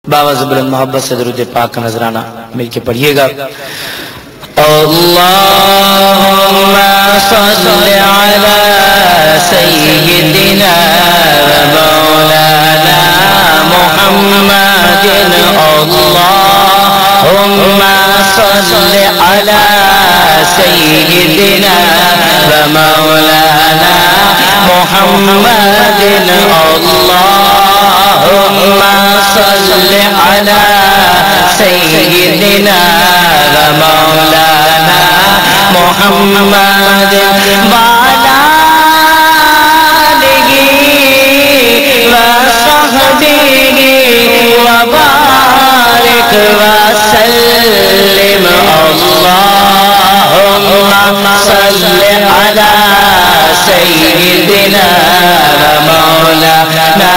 باوز بلند محبت سے درود پاک کا نذرانہ مل کے پڑھیے گا. اللہم صل علی سیدنا و مولانا محمد. اللہم صل علی سیدنا و مولانا محمد. اللہم صل علی سیدنا و مولانا محمد وعلی آلہ و صحبہ وبارک وسلم. اللہم صل علی سیدنا و مولانا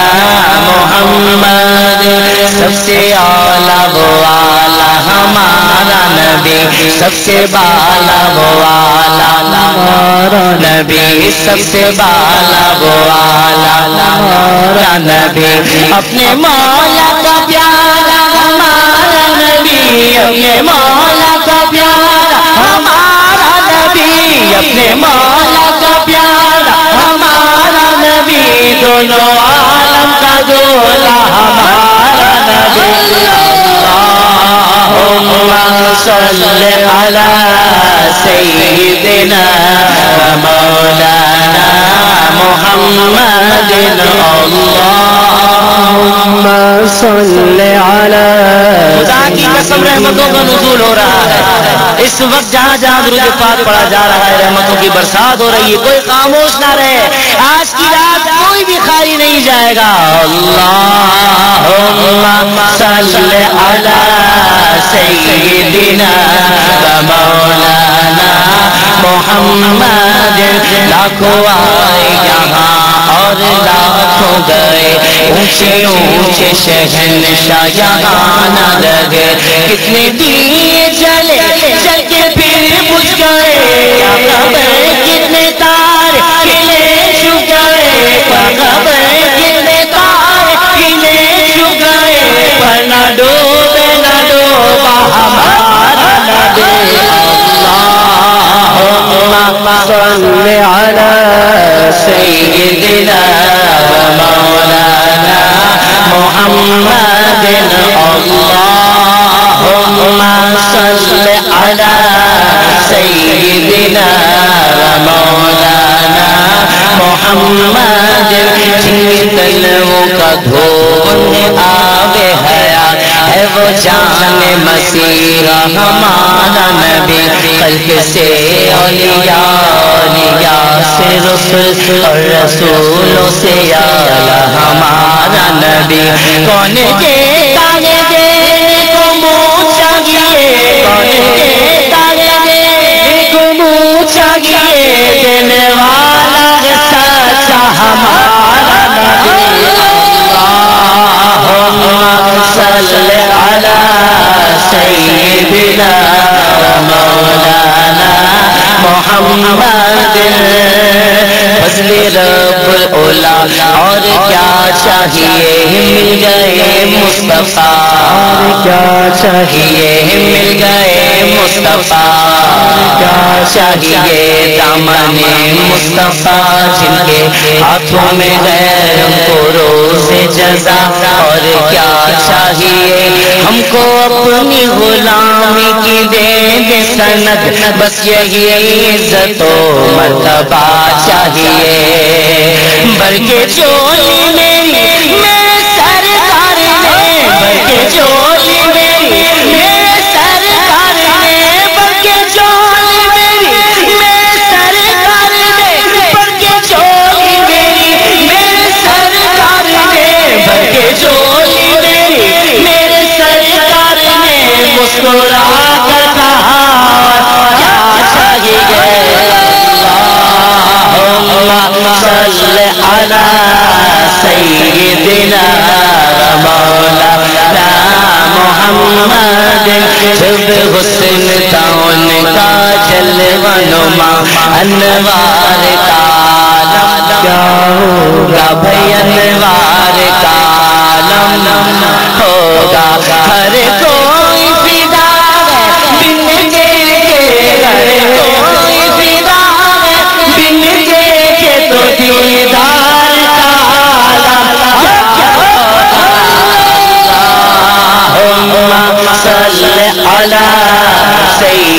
محمد. سب سے اعلیٰ وہ اعلیٰ ہمارا نبی, سب سے بالا وہ اعلیٰ ہمارا نبی, سب سے بالا وہ اعلیٰ ہمارا نبی. اپنے مولا کا پیارا ہمارا نبی, اپنے مولا کا پیارا ہمارا نبی, اپنے مولا کا پیارا ہمارا نبی. دونوں عالم کا دولا ہمارا نبی. اللہم صل علی سیدنا و مولانا محمد. اللہم صل علی. خدا کی قسم رحمتوں کا نزول ہو رہا ہے اس وقت. جہاں جہاں درود پاک پڑھا جا رہا ہے رحمتوں کی برسات ہو رہی ہے. کوئی خاموش نہ رہے, آج کی رات کوئی بھی خالی نہیں جائے گا. اللہم صل علی سیدنا و مولانا محمد. لاکھوں آئے یہاں اور لاکھوں گئے, اونچے اونچے شہنشاہ یہاں نہ لگے. کتنے دیے جلے جل کے پھر بجھ گئے, کتنے تار کھلے جھک گئے, کتنے تار کھلے جھک گئے. پر نہ ڈوبے نہ ڈوبا ہمارا نبی. اللہم صل علی سیدنا و مولانا محمد. اللہم صل علی سیدنا و مولانا محمد. جن تلووں کا دھون آبِ حیات ہے وہ جان مسیح ہمارا نبی. خلق سے اولیاء, اولیاء سے رسول اور رسولوں سے اعلیٰ ہمارا نبی. کون کے تانے دینے کو منہ چاہیے, کون کے تانے دینے کو منہ چاہیے. دینے والا سچا ہمارا نبی. اللہم صل علی سیدنا و مولانا محمد. فضل رب العلا اور کیا چاہیے مل گئے مصطفیٰ, کیا چاہیے مل گئے مصطفیٰ. کیا چاہیے دامن مصطفیٰ جن کے ہاتھوں میں غیر کو روز جزا. اور کیا چاہیے ہم کو اپنی غلامی کی دے دے سند, بس یہی عزت و مرتبہ چاہیے. بلکہ چولی میری میرے سرکار نے, بلکہ چولی میری میرے سرکار نے, بلکہ چولی میری میرے سرکار نے, بلکہ چولی میری میرے سرکار نے, بلکہ چولی میری میرے سرکار نے. مسکرا کر کہا کیا چاہیے. اللہم صل علی سیدنا و مولانا محمد. جب حسن تھا ان کا جلوہ نما, انوار کا کیا ہوگا بھائی, انوار کا عالم ہوگا.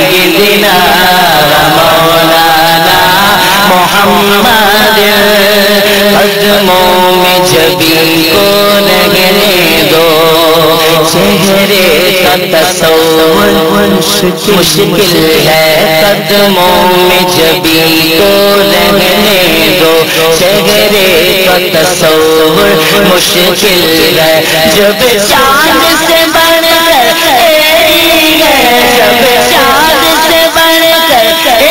سیدنا مولانا محمد قدموں میں جبین کو لگنے دو چہرے کا تصور مشکل ہے قدموں میں جبین کو لگنے دو چہرے کا تصور مشکل ہے جب چاند سے بڑھ کر جب چاند سے بڑھ کر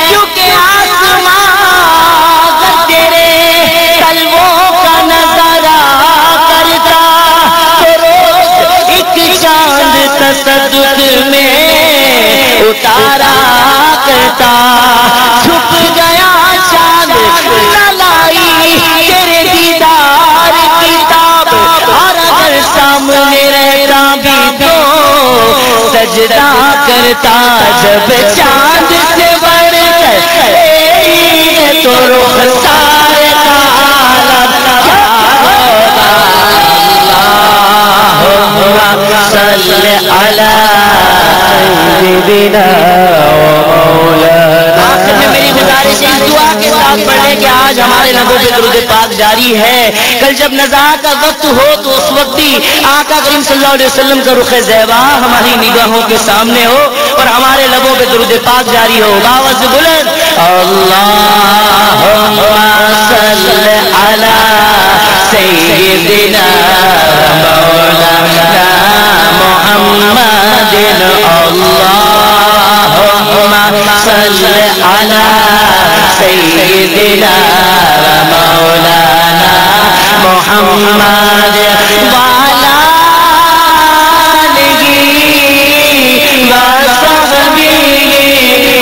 کیونکہ آسمان تیرے تلووں کا نظارہ کرتا تو روز ایک چاند تصدق میں اتارا کرتا چھپ گیا چاند نہ لائی تیرے دیدار کتاب اور اگر سامنے رہتا بھی تو سجدہ کرتا جب چاند سے بڑھ کر تو رخسار کا عالم کیا ہوگا اللہم صلی علی سیدنا مولانا آخر میں میری گزارش ہے دعا کے ساتھ پڑھنے کہ آج ہمارے لبوں پہ درود پاک جاری ہے کل جب نزاع کا وقت ہو تو اس وقت بھی آقا کریم صلی اللہ علیہ وسلم کا رخ زیبا ہماری نگاہوں کے سامنے ہو اور ہمارے لبوں پہ درود پاک جاری ہو آواز بلند اللہم صلی علی سیدنا مولانا محمد اللہم صلی علی سیدنا مولانا محمد وعلی آلہ وصحبہ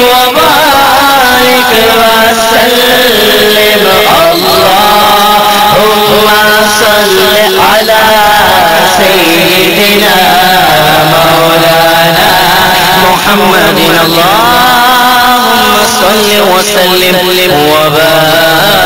وبارک وسلم اللہم صلی علی سیدنا مولانا محمد اللہم صلی وسلم وبارک